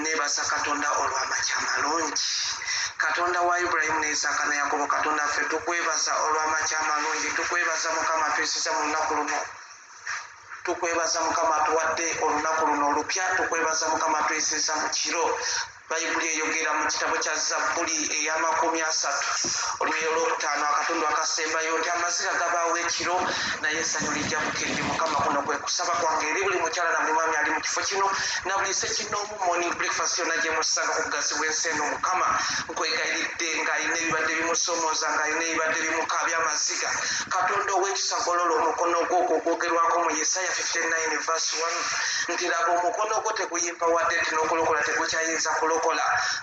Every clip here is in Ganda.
nebaza katonda olw'amakya amalungi. Katonda wa Ibulayimu ne Isaaka ne Yakobo, katonda ffe tukwebaza olw'amakya amalungi. Tukwebaza Mukama twesiza mu lunaku luno. Tukwebaza Mukama tuwadde olunaku luno olupya. Tukwebaza Mukama twesiza mu kiro. Bayibuli eyogera mu kitabo kya Zabbuli eya 30 olulimi olwokutaano akatundu akasembayo nti amaziga gabaawo ekiro naye essanyu lijja bukedde. Mukama kuno kwe kusaba kwange eri buli mukyala na buli mwami ali mu kifo kino na buli ssekinnoomu morning breakfast yonna gye musanga ku bugazi bw'ensi eno. Mukama nkwegayiridde ng'alina ebibadde bimusoomooza, ng'alina ebibadde bimukaabya amaziga. Katonda ow'ekisa golola omukono gwo ogwogerwako mu Yesaya 59 verse 1 nti laba omukono gwo teguyimpa wadde nti n'okulokola tegukyayinza kulokola.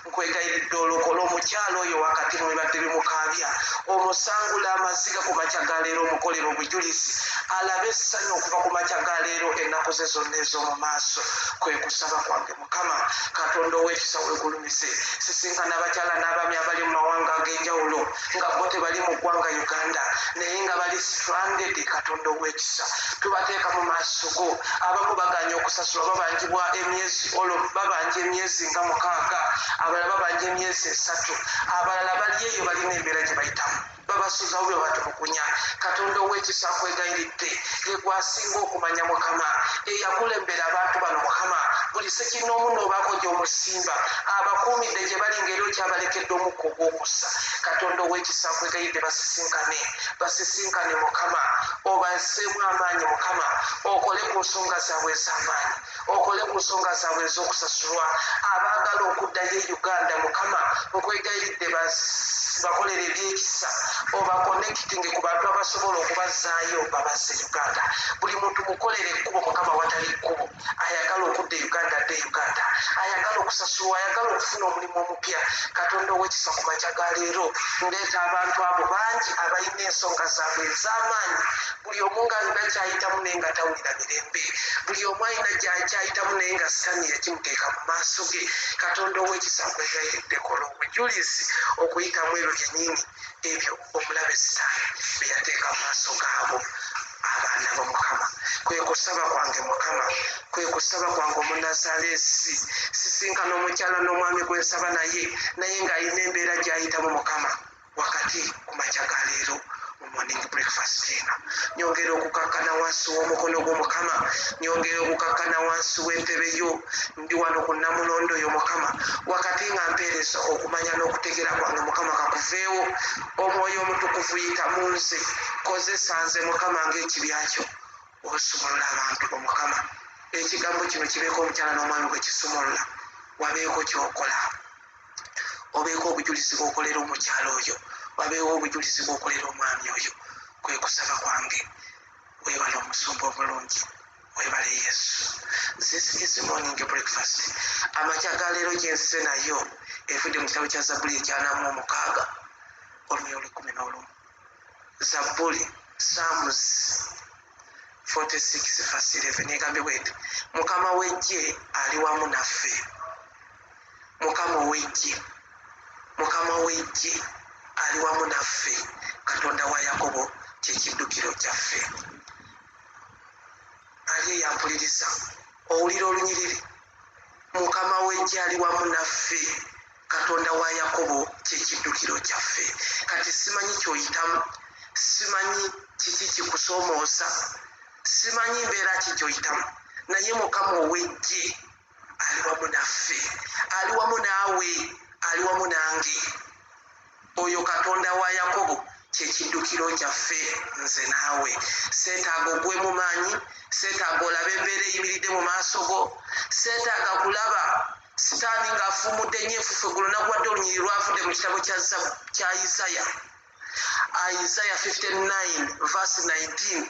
Nkwegayiridde olokole omukyalo oyo wakati mu bibadde bimukaabya, omusangula amaziga ku makya ga leero, omukolera obujulizi, alabe essanyu okuva ku makya ga leero ennaku ze zonna ez'omu maaso. Kwe kusaba kwange Mukama Katonda ow'ekisa weegulumize. Sisinkana abakyala n'abaami abali mu mawanga ag'enjawulo nga bo tebali mu ggwanga Uganda naye nga bali stranded. Katonda ow'ekisa tubateeka mu maaso go. Abamu baganye okusasulwa babanja emyezi nga 6, abalala babanja emyezi 3, abalala bali eyo balina embeera gye bayitamu, babasuzawo bwe batulukunya. Katonda ow'ekisa nkwegayiridde yegwasinga okumanya Mukama eyakulembera abantu bano Mukama, buli ssekinnoomu n'obaako gy'omusimba, abakuumidde gye bali ngeri okyabalekedde omukka ogw'okussa. Katonda ow'ekisa nkwegayiridde basisinkane Mukama, obaseemu amaanyi Mukama, okole ku nsonga zaabwe ez'amaanyi, okole ku nsonga zaabwe ez'okusasulwa. Abaagala okuddayo e Uganda Mukama nkwegayiridde bakolere ebyekisa, obakonekitinge ku bantu abasobola okubazaayo babasse Uganda. Buli muntu mukolere ekkubo Mukama, watali kkubo. Ayagala okudda e Uganda adde e Uganda, ayagala okusasulwa, ayagala okufuna omulimu omupya. Katonda ow'ekisa ku makya ga leero ndeeta abantu abo bangi abalina ensonga zaabwe ez'amaanyi, buli omu ng'alina kyayitamu naye nga tawulira mirembe, buli omu alina kyayitamu naye nga sitani yakimuteeka mu maaso ge. Katonda ow'ekisa nkwegayiridde kola obujulizi okuyitamu ebyo byennyini ebyo omulabe Sitaani bye yateeka mu maaso gaabo abaana bo Mukama. Kwe kusaba kwange Mukama, kwe kusaba kwange Omunnazaaleesi. Sisinkana omukyala n'omwami gwe nsaba naye ng'alina embeera gy'ayitamu Mukama wakati ku makya ga leero mu morning breakfast eno. Nyongera okukakkana wansi w'omukono gwo Mukama, nyongera okukakkana wansi w'entebe yo. Ndi wano ku Namulondo yo Mukama, wakati nga mpeereza okumanya n'okutegeera kwange Mukama kakuveewo. Omwoyo omutukuvu yita mu nze, kozesa nze Mukama ng'ekibyakyo, osumulula abantu bo Mukama. Ekigambo kino kibeeko omukyala n'omwami gwe kisumulula, wabeeko ky'okola, obeeko obujulizi bw'okolera omukyala oyo, wabeewo obujulizi bw'okolera omwami oyo. Kwe kusaba kwange. Weebale omusumba omulungi, weebale Yesu. This is morning breakfast. Amakya ga leero gye nsize nayo evudde mu kitabo kya Zabbuli ekya 46 olulimi olw'11. Zabbuli Psalms 46 verse 11 egambye bweti: Mukama w'eggye ali wamu naffe. Mukama w'eggye ali wamu naffe. Katonda wa Yakobo kyekiddukiro kyaffe. Ali eyampuliriza owulira olunyiriri. Mukama w'eggye ali wamu naffe. Katonda wa Yakobo kyekiddukiro kyaffe. Kati simanyi ky'oyitamu, simanyi kiki kikusoomooza, simanyi mbeera ki gy'oyitamu, naye Mukama ow'eggye ali wamu naffe, ali wamu naawe, ali wamu nange. Oyo Katonda wa Yakobo kyekiddukiro kyaffe nze naawe. Seetaaga ogwe mu maanyi, seetaaga olabe embeera eyimiridde mu maaso go, seetaaga kulaba Sitaani ng'afuumudde nnyo enfufu eggulo. Nakuwadde olunyiriri lwavudde mu kitabo kya Isaya 59 verse 19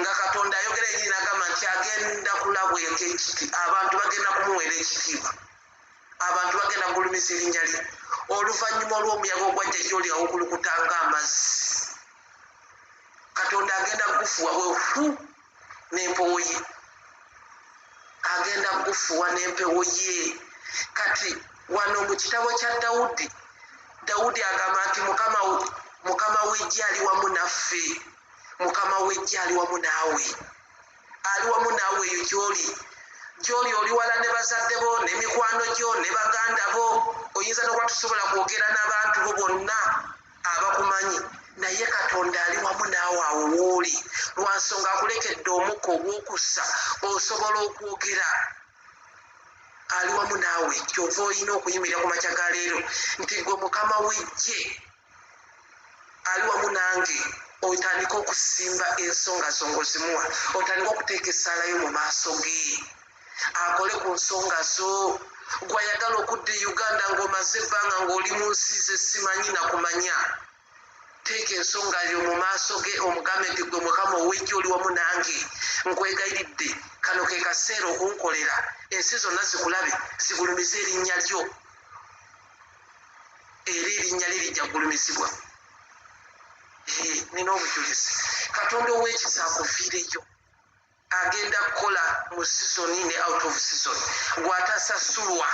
nga Katonda ayogera ennyini n'agamba nti agenda kulabweka ekiti, abantu bagenda kumuweera ekitiibwa, abantu bagenda kugulumiza erinnya lye oluvannyuma olw'omuyaga ogwajja gy'oli awukulukuta ng'amazzi. Katonda agenda kugufuwa bwefu n'empewo ye, agenda kugufuwa n'empewo ye. Kati wano mu kitabo kya Dawudi agamba nti Mukama w'eggye ali wamu naffe. Mukama w'eggye ali wamu naawe, ali wamu naawe eyo gy'oli. gy'oli oli wala ne bazadde bo ne mikwano gyo ne baganda bo oyinza n'okuba tusobola kwogera n'abantu bo bonna abakumanyi naye Katonda ali wamu naawe awo wooli lwa nsonga akulekedde omukka ogw'okussa osobola okwogera ali wamu naawe kyova olina okuyimirira ku makya ga leero nti gwe Mukama w'eggye ali wamu nange otandika okusimba ensonga zo ng'ozimuwa otandika okuteeka essaala yo mu maaso ge akole ku nsonga zo gwayagala okudda e Uganda ng'omaze ebbanga ng'oli mu nsi ze simanyi nakumanya teeka ensonga yo mu maaso ge omugambe nti gwe Mukama ow'eggye oli wamu nange nkwegayiridde kano ke kaseera okunkolera ensi zonna zikulabe zigulumize erinnya lyo era erinnya lye lijja kugulumizibwa nina obujulizi Katonda ow'ekisa akuviireyo agenda kukola mu sizoni ne out of season gwatasasulwa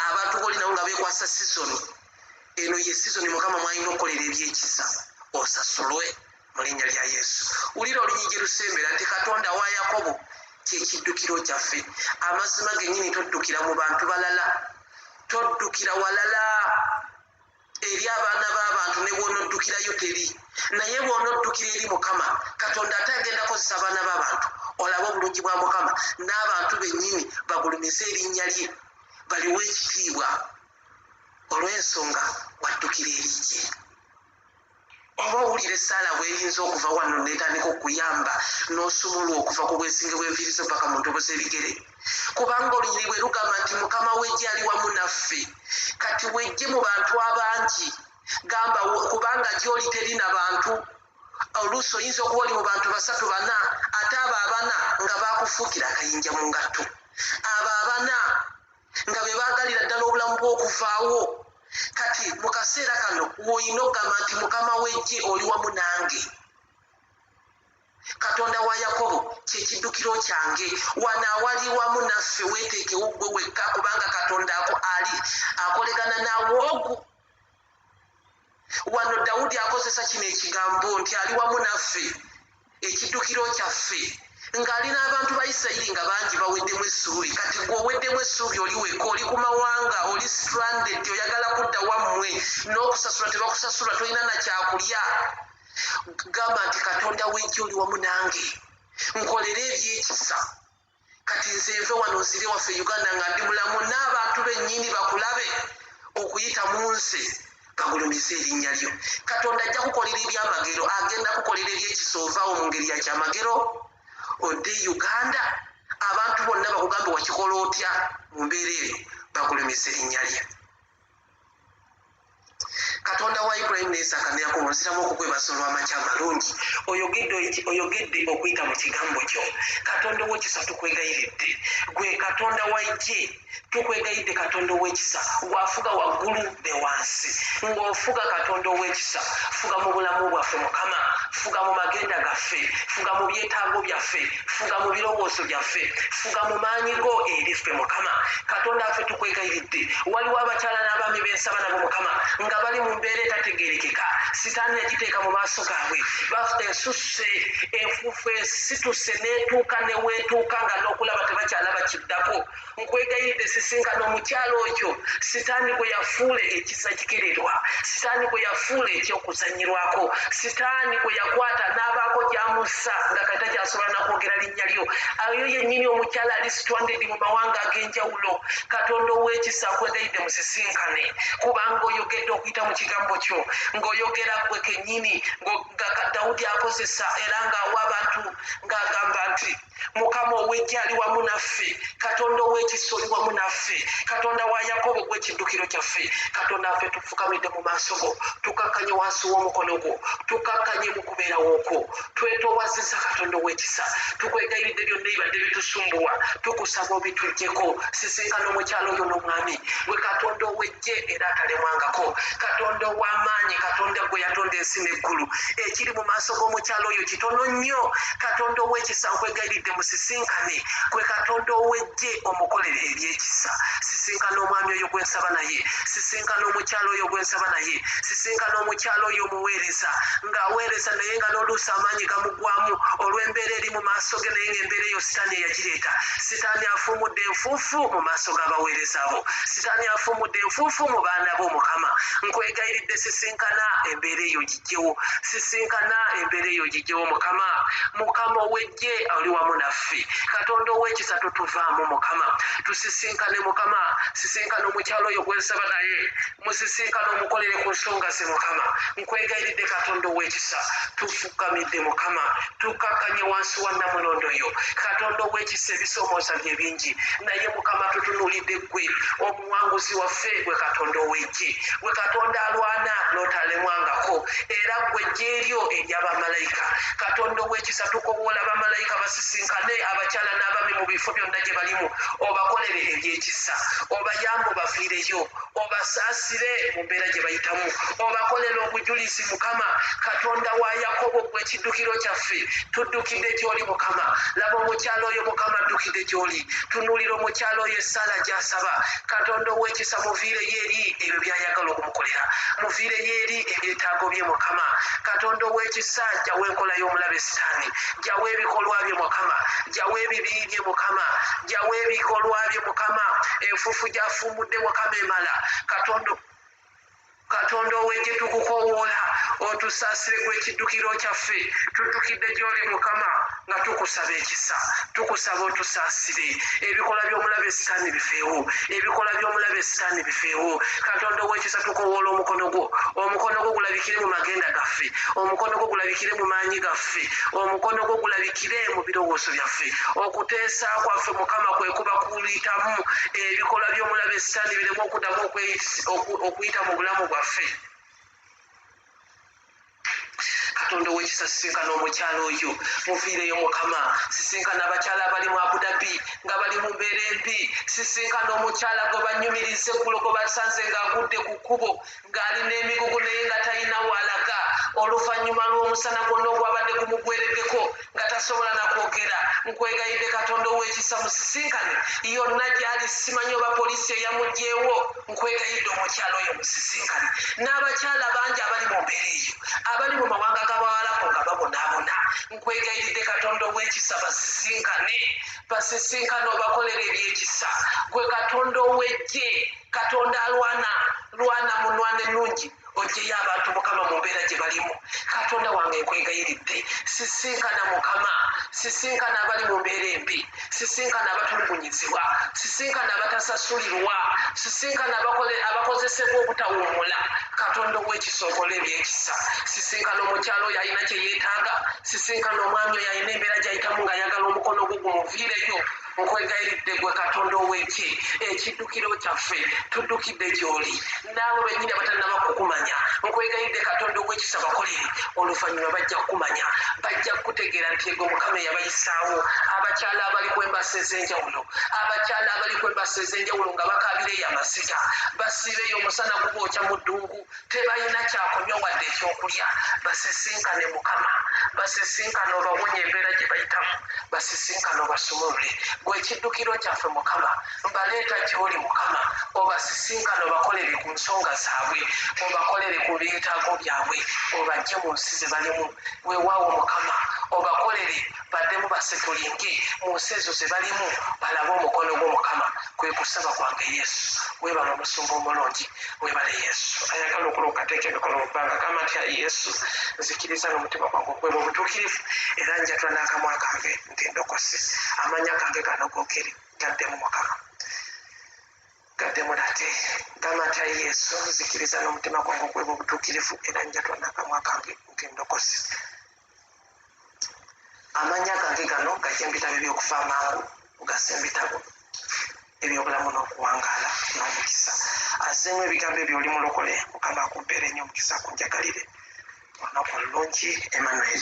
abantu bolinawo nga bekwasa sizoni eno ye sizoni Mukama mwalina okukolera ebyekisa osasulwe mu linnya lya Yesu wulira olunyigi lusembera nti Katonda wa Yakobo kyekiddukiro kyaffe amazima gennyini toddukira mu bantu balala toddukira walala eri abaana b'abantu ne bw'onoddukirayo teri naye bw'onoddukira eri Mukama Katonda ate agenda kozesa abaana b'abantu olabe obulungi bwa Mukama n'abantu bennyini bagulumize erinnya lye baliwo ekitiibwa olw'ensonga waddukira erigye oba owulire essaala bw'eyinza okuva wano netandika okuyamba n'osumulwa okuva ku bwesinge bw'enviirizo paka mu ntobo z'ebigere kubanga olunyiri bwe lugamba nti Mukama w'eggye ali wamu naffe kati wejje mu bantu abangi gamba kubanga gy'oli teri na bantu oluusi oyinza okuba oli mu bantu 3 4 ate abo 4 nga baakufuukira akayinja mu ngatto abo 4 nga be baagalira ddala obulamu bw'okuvaawo kati mu kaseera kano woolina okugamba nti Mukama w'eggye oli wamu nange Katonda wa Yakobo kyekiddukiro kyange wana awali wamu naffe weeteekewo gwe wekka kubanga Katonda ako ali akolegana naawe ogu wano Dawudi akozesa kino ekigambo nti ali wamu naffe ekiddukiro kyaffe ng'ali n'abantu ba Isirayiri nga bangi baweddemu essuubi kati gwe oweddemu essuubi oli wekka oli ku mawanga oli stranded oyagala kudda wammwe n'okusasula tebakusasula tolina na kyakulya gamba nti Katonda w'eggye oli wamu nange nkolere ebyekisa kati nze nve wano nzire waffe Uganda nga ndi mulamu n'abantu bennyini bakulabe okuyita mu nsi bagulumize erinnya lyo Katonda ajja kukolera ebyamagero agenda kukolera ebyekisa ovaawo mu ngeri ya kyamagero odde Uganda abantu bonna bakugambe wakikola otya mu mbeera eyo bagulumize erinnya lye Katonda wa Ibrahim ne Isaka ne Yakobo nziramu okukwebaza olw'amakya amalungi oyogedde okuyita mu kigambo kyo Katonda ow'ekisa tukwegayiridde gwe Katonda wa ggye tukwegayiridde Katonda ow'ekisa gwafuga waggulu ne wansi ng'ofuga Katonda ow'ekisa fuga mu bulamu bwaffe Mukama fuga mu magenda gaffe fuga mu byetaago byaffe fuga mu birowoozo byaffe fuga mu maanyi go eri ffe Mukama Katonda waffe tukwegayiridde waliwo abakyala n'abaami b'ensaba nabo Mukama nga bali mu mbeera etategeerekeka sitaani yagiteeka mu maaso gaabwe ensusse enfuufu esituse n'etuuka neweetuuka nga n'okulaba tebakyalaba kiddako nkwegayiridde sisinkana omukyalo okyo sitaani gwe yafuule ekisa kikererwa sitaani gwe yafuula ekyokuzanyirwako sitaani gwe yakwata n'abaako gyamussa nga kati takyasobola nakwogera linnya lyo ayo yennyini omukyala ali stranded mu mawanga ag'enjawulo Katonda ow'ekisa nkwegayidde musisinkane kubanga oyogedde okuyita mu kigambo kyo ng'oyogera gwe kennyini nga Dawudi akozesa era ng'awa abantu ng'agamba nti Mukama ow'eggye ali wamu naffe Katonda ow'ekisa oli wamu naffe Katonda wa Yakobo gw'ekiddukiro kyaffe Katonda waffe tufukamidde mu maaso go tukakkanye wansi w'omukono gwo tukakkanye mu kubeerawo okwo twetoowaziza Katonda ow'ekisa tukwegayiridde byonna ebibadde bitusumbuwa tukusaba obituggyeko sisinkana omukyalo oyo n'omwami gwe Katonda ow'eggye era atalemwangako Katonda katonda ow'amaanyi, katonda gwe yatonda ensi n'eggulu. Ekiri mu maaso g'omukyalo oyo kitono nnyo. Katonda ow'ekisa nkwegayiridde musisinkane, gwe katonda ow'eggye omukolere ebyekisa. Sisinkana omwami oyo gwe nsaba naye, sisinkana omukyalo oyo gwe nsaba naye, sisinkana omukyalo oyo omuweereza, ng'aweereza naye nga n'oluusi amaanyi gamugwamu olw'embeera eri mu maaso ge, naye ng'embeera eyo sitaani eyagireeta. Sitaani afuumudde enfuufu mu maaso g'abaweereza abo, sitaani afuumudde enfuufu mu baana b'omukama. Nkwegayiridde sisinkana embeera eyo gijjewo, sisinkana embeera eyo gijjewo mukama. Mukama ow'eggye oli wamu naffe, katonda ow'ekisa totuvaamu mukama. Tusisinkane mukama, sisinkana omukyalo oyo gwe nsaba naye, musisinkane omukolere ku nsonga ze mukama. Nkwegayiridde katonda ow'ekisa, tufukamidde mukama, tukakkanye wansi wa namulondo yo. Katonda ow'ekisa ebisoomooza bye bingi, naye mukama tutunuulidde ggwe omuwanguzi waffe, gwe katonda ow'eggye, gwe katonda alwana n'otalemwangako, era ggwe eggye eryo ery'abamalayika. Katonda ow'ekisa tukowoola bamalayika basisinkane abakyala n'abami mu bifo byonna gye balimu, obakolere ebyekisa, obayambe obaviireyo, obasaasire mu mbeera gye bayitamu, obakolere obujulizi mukama. Katonda wa Yakobo gwe kiddukiro kyaffe, tuddukidde gy'oli mukama. Laba omukyalo oyo mukama addukidde gy'oli, tunuulira omukyalo oyo essaala gy'asaba. Katonda ow'ekisa muviireyo eri ebyo by'ayagala okumukolera, muviireyo eri ebyetaago bye mukama. Katonda ow'ekisa jjawo enkola y'omulabe sitaani, jjawo ebikolwa bye mukama, jjawo ebibi bye mukama, jjawo ebikolwa bye mukama. Enfuufu gy'afuumudde mukama emala. Katonda ow'eggye tukukoowoola, otusaasire gwe kiddukiro kyaffe. Tuddukidde gy'oli mukama nga tukusaba ekisa, tukusaba otusaasire. Ebikola by'omulabe sitaani bifeewo, ebikola by'omulabe sitaani bifeewo. Katonda ow'ekisa tukoowoola omukono gwo, omukono gwo gulabikire mu magenda gaffe, omukono gwo gulabikire mu maanyi gaffe, omukono gwo gulabikire mu birowoozo byaffe. Okuteesa kwaffe mukama kwe kuba kuyitamu ebikola by'omulabe sitaani bireme okuddamu okuyita mu bulamu bwaffe. Katonda ow'ekisa sisinkana omukyalo oyo, muviireyo mukama. Sisinkana abakyala abali mu Abu Dhabi nga bali mu mbeera embi, sisinkana omukyala gwe banyumiriza eggulo gwe basanze ng'agudde ku kkubo ng'alina emigugu naye nga talina walaga, oluvannyuma lw'omusana gwonna ogwabadde gumugwereddeko nga tasobola nakwogera. Nkwegayidde katonda ow'ekisa musisinkane yonna gy'ali, simanyi oba poliisi eyamugjeewo. Nkwegayidde omukyalo oyo musisinkane n'abakyala bangi abali mu mbeera eyo, abali mu mawanga g'Abawarabu nga babonaabona. Nkwegayiridde katonda ow'ekisa basisinkane, basisinkane obakolere ebyekisa. Gwe katonda ow'eggye, katonda alwana, lwana mu nnwana ennungi, oggyeyo abantu mukama mu mbeera gye balimu. Katonda wange nkwegayiridde, sisinkana mukama, sisinkana abali mu mbeera embi, sisinkana abatulugunyizibwa, sisinkana abatasasulirwa, sisinkana abakozesebwa obutawummula. Katonda ow'ekisa okola ebyekisa. Sisinkana omukyalo oyo alina kye yeetaaga, sisinkana omwami oyo alina embeera gy'ayitamu ng'ayagala omukono gwo gumuviireyo. Nkwegayiridde gwe katonda ow'eggye, ekiddukiro kyaffe tuddukidde gy'oli, n'abo bennyini abatannaba kukumanya. Nkwegayiridde katonda ow'ekisa bakolere, oluvannyuma bajja kukumanya, bajja kutegeera nti ego mukama eyabayisaawo. Abakyala abali ku embasa ez'enjawulo, abakyala abali ku embasa ez'enjawulo nga bakabireyo amasiga, basiibeyo omusana gubookya mu ddungu, tebalina kyakunywa wadde ekyokulya. Basisinkane mukama, basisinkane obawonye embeera gye bayitamu, basisinkane obasumulule. Gwe ekiddukiro kyaffe mukama, mbaleeta gy'oli mukama, obasisinkane obakolere ku nsonga zaabwe, obakolere ku byetaago byabwe, obajje mu nsi ze balimu. Weewaawo mukama, obakolere baddemu basetulinge mu nsi ezo ze balimu, balabe omukono gw'omukama. Kwe kusaba kwange Yesu. Weebale omusumba omulungi, weebale Yesu. Ayagala okulokateeka emikono mu bbanga gamba nti ayi Yesu, nzikiriza n'omutima gwange okweba obutuukirivu, era njatula n'akamwa kange nti ndokose. Amanya gange gano gookeri gaddemu mukama, gaddemu nate. Gamba nti ayi Yesu, nzikiriza n'omutima gwange okweba obutuukirivu, era njatula n'akamwa kange nti ndokose. Amanya gange gano gajja mu bitabo eby'okufa amangu, mugasa mu bitabo ebyobulamu n'okuwangaala n'omukisa. Azzeemu ebigambo ebyo oli mulokole, mukama akumpeera ennyo omukisa akunjagalire. Olunaku olulungi, Emmanuel.